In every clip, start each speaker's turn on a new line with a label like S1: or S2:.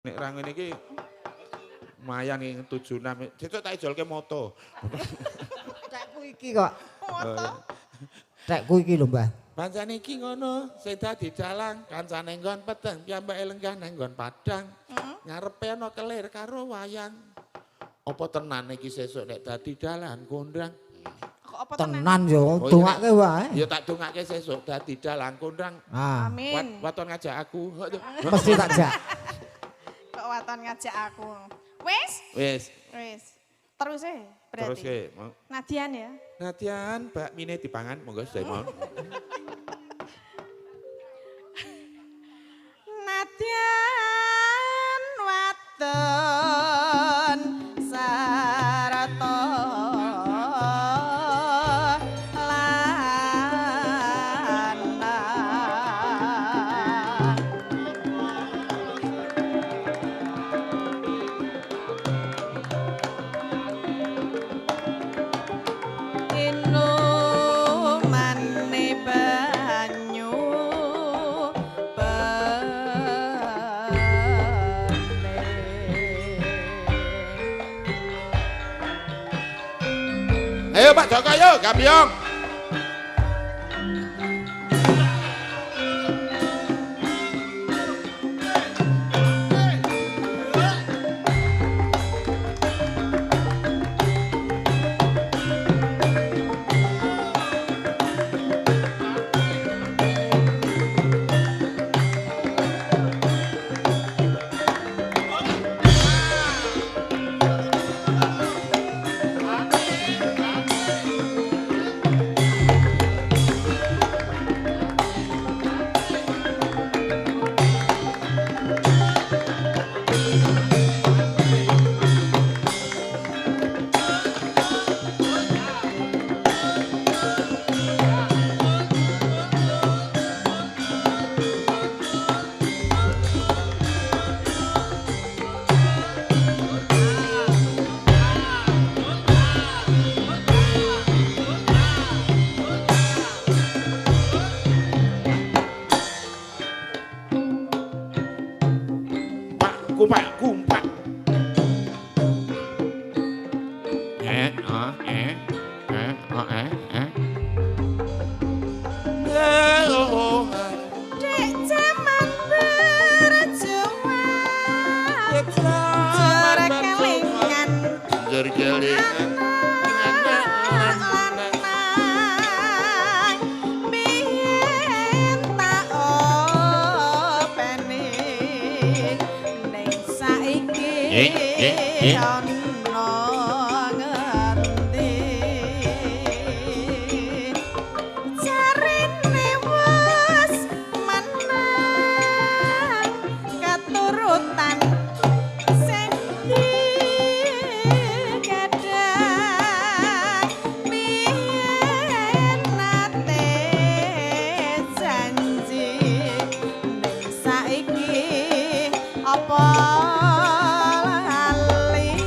S1: Nek ra ngene iki lumayan iki 76. Sesuk tak ijolke moto.
S2: Cekku iki kok.
S1: Moto.
S2: Cekku iki lho, Mbah.
S1: Pancane iki ngono, sing dadi dalang kancane nggon peteng, piyambake lenggah nang nggon padang. Ngarepe ana kelir karo wayang. Apa tenan iki sesuk nek dadi dalang kondang?
S3: Kok apa
S2: Tenan yo, dongake wae.
S1: Ya tak dongake sesuk dadi dalang kondang.
S3: Amin.
S1: Waton ngajak aku.
S2: Mesti tak jak.
S3: Kok waton ngajak aku. Wis?
S1: Wis.
S3: Wis. Terus berarti.
S1: Terus ke.
S3: Nadian ya.
S1: Nadian, Mbak Mine dipangan, monggo sedaya mohon.
S3: Nadian waton sarata
S1: Ayo Pak Joko, ayo Gambyong. Kumpak, kumpak. Oh, oh.
S3: Dek jaman berjuang Jora kelingan
S1: Jari-jaringan.
S3: Biyen tak openi ning saiki ana ngendi jarine wis menang katurutan sing dikadang biyen nate janji ning saiki apa lali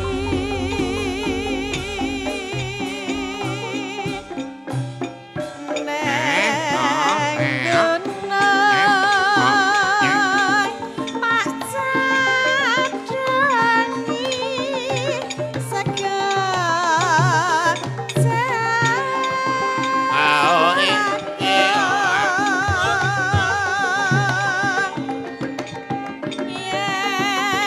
S3: neng gunung Pak Cadangi segar yen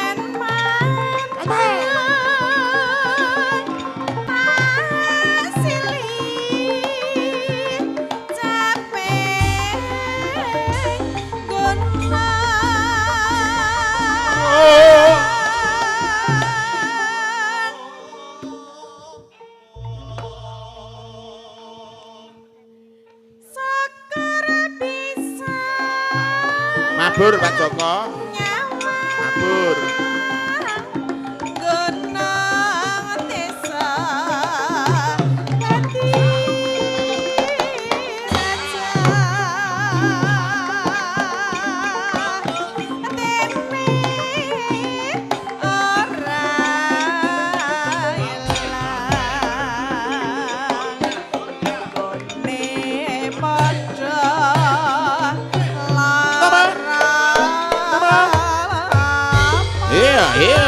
S1: Iya, iya.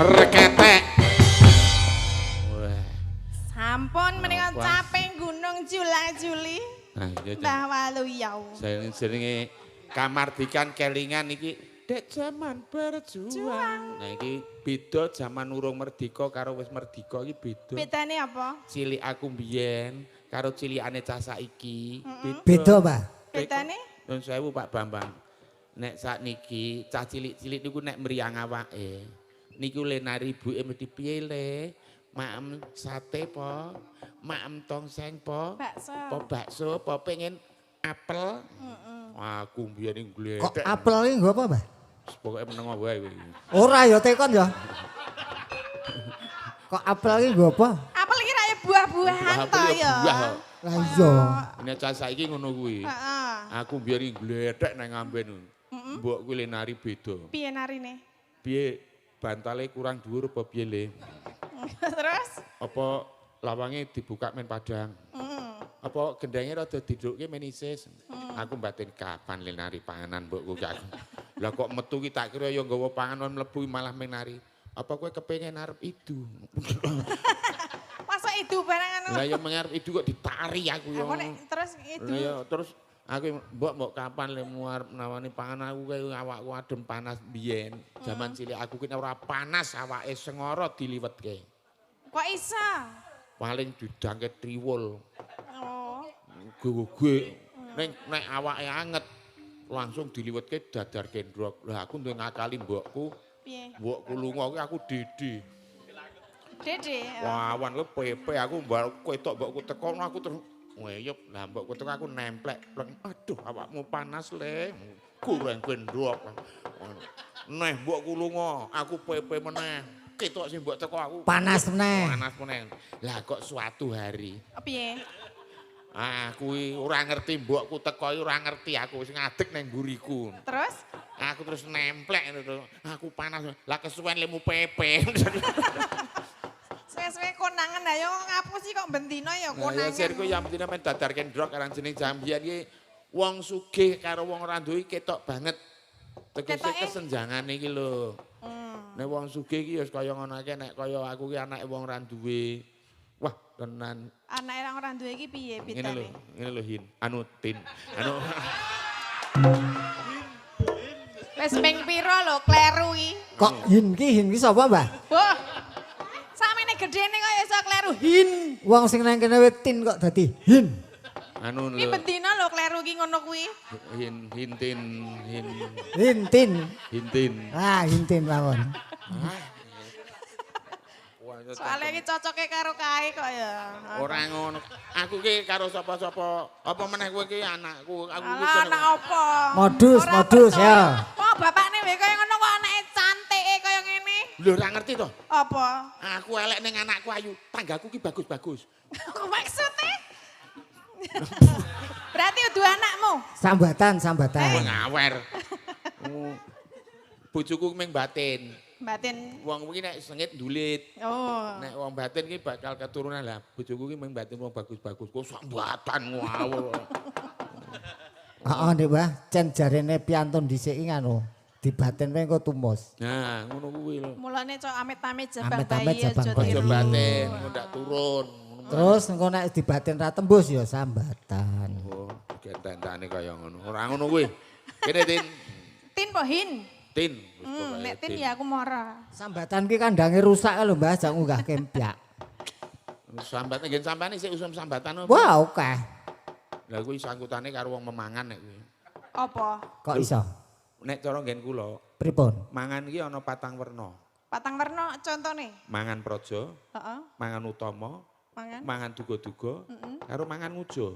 S1: Reketek. Wah.
S3: Sampun menika
S1: Apa?
S3: caping Gunung Jula-juli.
S1: Nah, iya, Cak.
S3: Mbah Waluyau.
S1: Jenenge kamardikan kelingan iki dek zaman berjuang. Nah iki beda zaman urung merdeka karo wis merdeka iki beda.
S3: Bedane apa?
S1: Cilik aku mbiyen karo cilikane cah saiki
S2: Beda, Mbah.
S3: Bedane?
S1: Nun sewu Pak Bambang. Nek sakniki cah cilik-cilik niku nek mriyang awake. Niku le nari ibuke mesti piye le? Maem sate po, maem tongseng po,
S3: Bakso.
S1: po bakso, po pengen apel. Aku mbiyen
S2: Kok
S1: ngledek.
S2: apel iki nggo apa, Mbah?
S1: Pokoke menengo wae kowe.
S2: Ora ya tekon ya. Kok apel iki nggo apa?
S3: Apel iki raya buah-buahan
S1: Wah,
S3: to
S1: apel ya
S3: ya.
S1: buah kok.
S2: Lah iya.
S1: Nek cah saiki ngono kuwi.
S3: Heeh.
S1: Aku mbiyen ngledek nang ngamben. Mbok kuwi le nari beda.
S3: Piye narine?
S1: Piye bantale kurang dhuwur apa piye le?
S3: Terus?
S1: Apa lawange dibuka men padang? Apa gendenge rada didukke men isis? Aku batin kapan le nari panganan mbokku ki aku. Lah kok metu ki tak kira ya nggawa panganan mlebu malah men nari. Apa kowe kepengin arep idu?
S3: Masa itu barang anu.
S1: Lah ya mengarep idu kok ditari aku ya.
S3: Apa nek terus itu?
S1: Lah ya terus aku mbok kapan le arep nawani pangan aku kae awakku adem panas biyen. Zaman cilik aku ki ora panas awake sengara diliwetke.
S3: Kok iso?
S1: Paling didangke triwul.
S3: Oh.
S1: Gue nek awake anget langsung diliwetke dadar kendrok. Lah aku duwe ngakali mbokku.
S3: Piye?
S1: Mbokku lunga kuwi aku dede.
S3: Dede.
S1: Wawan lu pepe aku mbok ketok mbokku teko aku terus nguyup. Lah mbokku teko aku nemplek. Aduh awakmu panas le. Kurang kendrok. Neh mbokku lunga, aku pepe meneh. Ketok sing mbok teko aku.
S2: Panas meneh.
S1: Panas meneh. Lah kok suatu hari
S3: Piye?
S1: kuwi ora ngerti mbokku teko ora ngerti aku wis ngadeg nang mburiku.
S3: Terus?
S1: Aku terus nemplek ngono. Aku panas. Lah kesuwen lemu pepe.
S3: Suwe-suwe konangan ayo ngapusi kok bendina ya
S1: Nah,
S3: konangan.
S1: ya sirku yang penting men dadar kendrok aran jeneng Jambian iki wong sugih karo wong ora duwe ketok banget. Tegese
S3: Ketoke?
S1: kesenjangan iki lho. Nek wong sugih iki ya kaya ngono akeh nek kaya aku ki anake wong ora duwe. Wah, tenan.
S3: Anak orang duwe iki piye
S1: Ngene
S3: bedane?
S1: lho Hin. Anu Tin. Anu
S3: Wis ping pira lho kleru iki?
S2: Kok hin ki sapa, Mbah?
S3: Wah, gedene kok iso kleru hin.
S2: Wong sing nang kene wis tin kok dadi hin.
S1: Anu
S3: Iki
S1: lho.
S3: bendina lho kleru ki ngono kuwi.
S1: Hintin.
S2: Hintin.
S1: Hintin.
S2: Ah, hintin mawon.
S3: Soale iki cocoke karo kae kok ya.
S1: Ora ngono. Aku ki karo sapa-sapa. Apa meneh kowe ki anakku. Aku ki
S3: Alah anak apa?
S2: Modus,
S3: Ora
S2: modus
S3: percaya.
S2: ya.
S3: Kok bapakne wae kaya ngono kok anake cantike kaya ngene.
S1: lho ora ngerti to.
S3: Apa?
S1: Aku elek ning anakku ayu. Tanggaku ki bagus-bagus.
S3: Maksudnya? Berarti udah anakmu?
S2: Sambatan.
S1: Wong ngawer. Bojoku ming batin.
S3: Batin.
S1: Wong kuwi nek sengit ndulit.
S3: Oh.
S1: Nek wong batin ki bakal keturunan lah. Bojoku ki ming batin wong bagus-bagus. Kok sambatan ngawur.
S2: Heeh, Dik, Mbah. Cen jarene piantun dhisik iki anu. Dibaten wae engko tumus.
S1: Nah, ngono kuwi lho.
S3: Mulane cok amit-amit jabang
S2: Amit-amit
S3: bayi
S2: jabang
S3: aja
S2: bayi.
S1: Aja
S3: tiru.
S1: batin, ndak turun.
S2: Terus engko nek dibaten ra tembus ya sambatan.
S1: Oh, gendandane kaya ngono. Ora ngono kuwi. Kene Tin.
S3: Tin po hin.
S1: Tin. Wis pokoke
S3: Nek tin ya aku mora.
S2: Sambatan ki kandange rusak lho, Mbah, aja ngunggah kempyak.
S1: Sambatan ngen sampane sik usum sambatan apa?
S2: Wah, oke.
S1: Lah kuwi sangkutane karo wong memangan nek kuwi.
S3: Apa?
S2: Kok iso?
S1: Nek cara nggen kula,
S2: Pripun?
S1: mangan iki ana patang werna.
S3: Patang warna contone.
S1: Mangan praja,
S3: Heeh.
S1: mangan utama,
S3: Mangan.
S1: mangan duga-duga, karo mangan muja.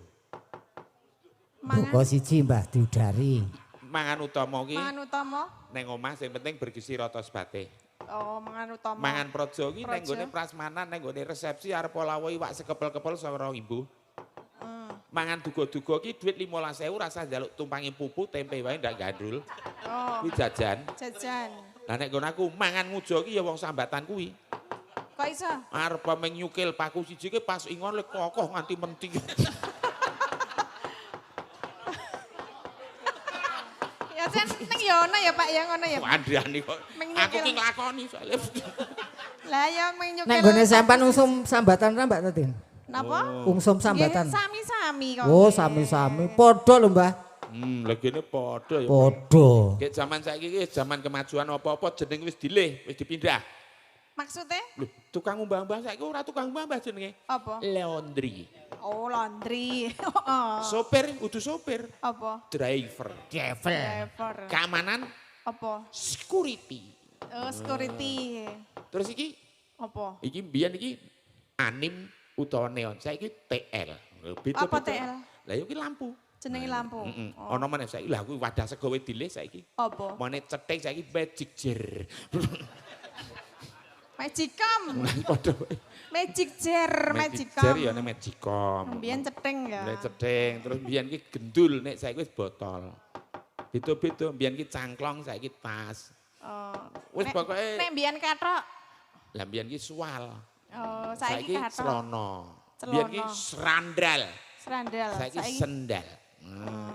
S2: Buka siji, Mbah, diudari.
S1: Mangan utama ki
S3: Mangan utama.
S1: ning omah sing penting bergizi rata sebate.
S3: Oh, mangan utama.
S1: Mangan praja ki ning
S3: Praja.
S1: gone prasmanan, ning gone resepsi arep lawa iwak sekepel-kepel saka ibu. Mangan duga-duga ki dhuwit 15.000 rasa njaluk tumpangi pupu tempe wae ndak gandrul.
S3: Oh,
S1: Kuwi jajan.
S3: jajan.
S1: Lah nek nggon aku mangan muja ki ya wong sambatan kuwi.
S3: Kok iso?
S1: Arep meng nyukil paku siji ki pas ingon lek kokoh nganti menti.
S3: Ya jan ning ya ono ya Pak ya ngono ya.
S1: Andriani kok.
S3: Meng nyukil.
S1: Aku ki nglakoni soalnya.
S3: Lah ya meng nyukil.
S2: Nek gone sampan usum sambatan ra Mbak Tatin?
S3: Napa?
S2: Ungsum sambatan.
S3: Nggih, sami-sami kok.
S2: Oh,
S3: nggih.
S2: sami-sami. Padha lho, Mbah.
S1: Legene padha ya.
S2: Padha.
S1: Kayak zaman saiki ki zaman kemajuan apa-apa jeneng wis dilih, wis dipindah.
S3: Maksudnya?
S1: Lho, tukang mbah-mbah saiki ora tukang mbah jenenge.
S3: Apa?
S1: Laundry.
S3: Oh, laundry. Oh.
S1: Sopir, udah sopir.
S3: Apa?
S1: Driver.
S3: Driver.
S1: Keamanan,
S3: Apa?
S1: security.
S3: Oh, security.
S1: Terus iki,
S3: Apa?
S1: iki mbiyen iki anim utawa neon. Saiki TL. Beda-beda.
S3: Apa TL?
S1: Lah iki lampu.
S3: Jenenge lampu. Oh.
S1: Ana meneh saiki. Lah kuwi wadah sego wis dilih saiki.
S3: Apa?
S1: Mane cethek saiki magic jar.
S3: Magicom.
S1: Padha wae.
S3: Magic jar,
S1: Magic
S3: magicom.
S1: jar ya nek magicom.
S3: Mbiyen cething ya.
S1: Nek cetheng, terus mbiyen ki gendul, nek saiki wis botol. Beda-beda, mbiyen ki cangklong, saiki tas.
S3: Oh.
S1: Wis pokoke
S3: Nek mbiyen kathok.
S1: lah mbiyen ki sual.
S3: Oh, saiki kathok.
S1: celana.
S3: Celana.
S1: Mbiyen ki serandal,
S3: Serandal.
S1: saiki sendal.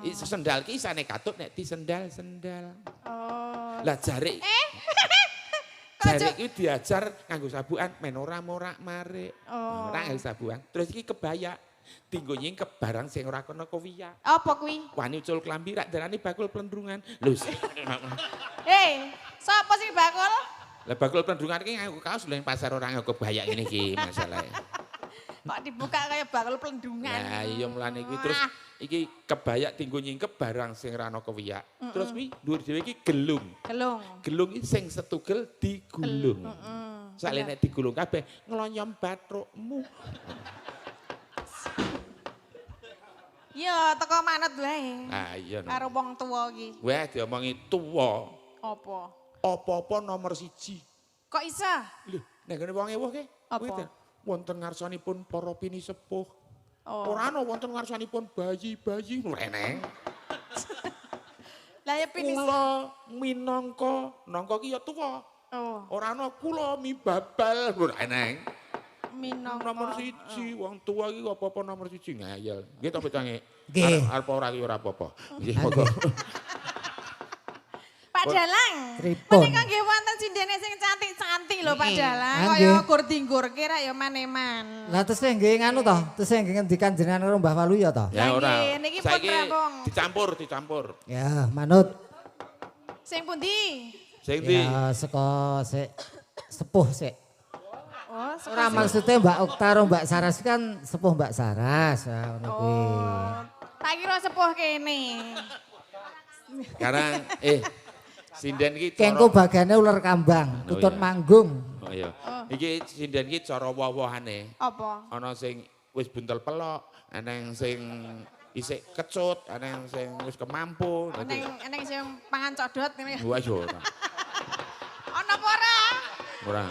S1: Iki sendal ki isane katut nek di sendal-sendal.
S3: Oh.
S1: Lah jarik. Jarik ki diajar nganggo sabukan men ora morak-marik.
S3: Oh.
S1: Ora nganggo sabukan. Terus iki kebaya. Tinggo nyingkep barang sing ora kena kowiya.
S3: Apa kuwi?
S1: Wani ucul klambi rak darani bakul plendrungan. Lho.
S3: Hei, sapa sing bakul?
S1: Lah bakul plendrungan ki nganggo kaos lho ning pasar ora nganggo kebaya ngene iki masalahe.
S3: Kok dibuka kayak bakul pelendungan.
S1: Lah iya mulane kuwi terus iki kebaya tinggo nyingkep barang sing ora ana kowiya. Terus kuwi dhuwur dhewe iki gelung.
S3: Gelung.
S1: Gelung iki sing setugel digulung. Soale nek digulung kabeh nglonyom bathukmu.
S3: Iya, teko manut wae.
S1: Ah iya. No.
S3: Karo wong tuwa iki.
S1: Wah diomongi tuwa.
S3: Apa?
S1: Apa-apa nomor 1.
S3: Kok iso?
S1: Lho, nek ngene wong ewuh ke?
S3: Apa?
S1: kuwi ten, wonten ngarsanipun para pini sepuh.
S3: Oh.
S1: Ora ana wonten ngarsanipun bayi-bayi eneng.
S3: Lah ya pinis.
S1: Kula minangka, nangka ki ya tuwa.
S3: Oh,
S1: Ora ana kula mi babal eneng.
S3: minangka.
S1: Nomor 1, wong tuwa iki apa-apa nomor 1 ngayal. Nggih to Pecange?
S2: Nggih.
S1: Arep ora ki ora apa-apa. Nggih monggo.
S3: Pak Dalang.
S2: Pripun?
S3: Menika nggih wonten sindene sing cantik-cantik lho Pak Dalang.
S2: Ah,
S3: Kaya
S2: nggih.
S3: gur dinggurke ra ya maneman.
S2: Lah terus nggih nganu to, terus nggih ngendikan jenengan karo Mbah Waluya to.
S1: Ya
S3: Lah
S1: ora.
S3: nggih, niki pun
S1: Saiki
S3: rampung.
S1: dicampur.
S2: Ya, manut.
S3: Sing pundi?
S1: Sing ndi?
S2: Ya saka sik sepuh sik.
S3: Oh,
S2: Ora maksudnya Mbak Okta karo Mbak Saras kan sepuh Mbak Saras. Ya, ngono kuwi.
S3: Oh, tak kira sepuh kene.
S1: Sekarang sinden ki
S2: Kengko bagane ular kambang,
S1: Oh,
S2: tutut
S1: iya.
S2: manggung.
S1: Oh iya. Iki sinden ki cara woh-wohane.
S3: Apa?
S1: Ana sing wis buntel pelok, ana yang sing isik kecut, ana yang sing wis kemampu.
S3: Eneng sing pangan codot ngene.
S1: Wah yo ora.
S3: Ana apa ora?
S1: Ora.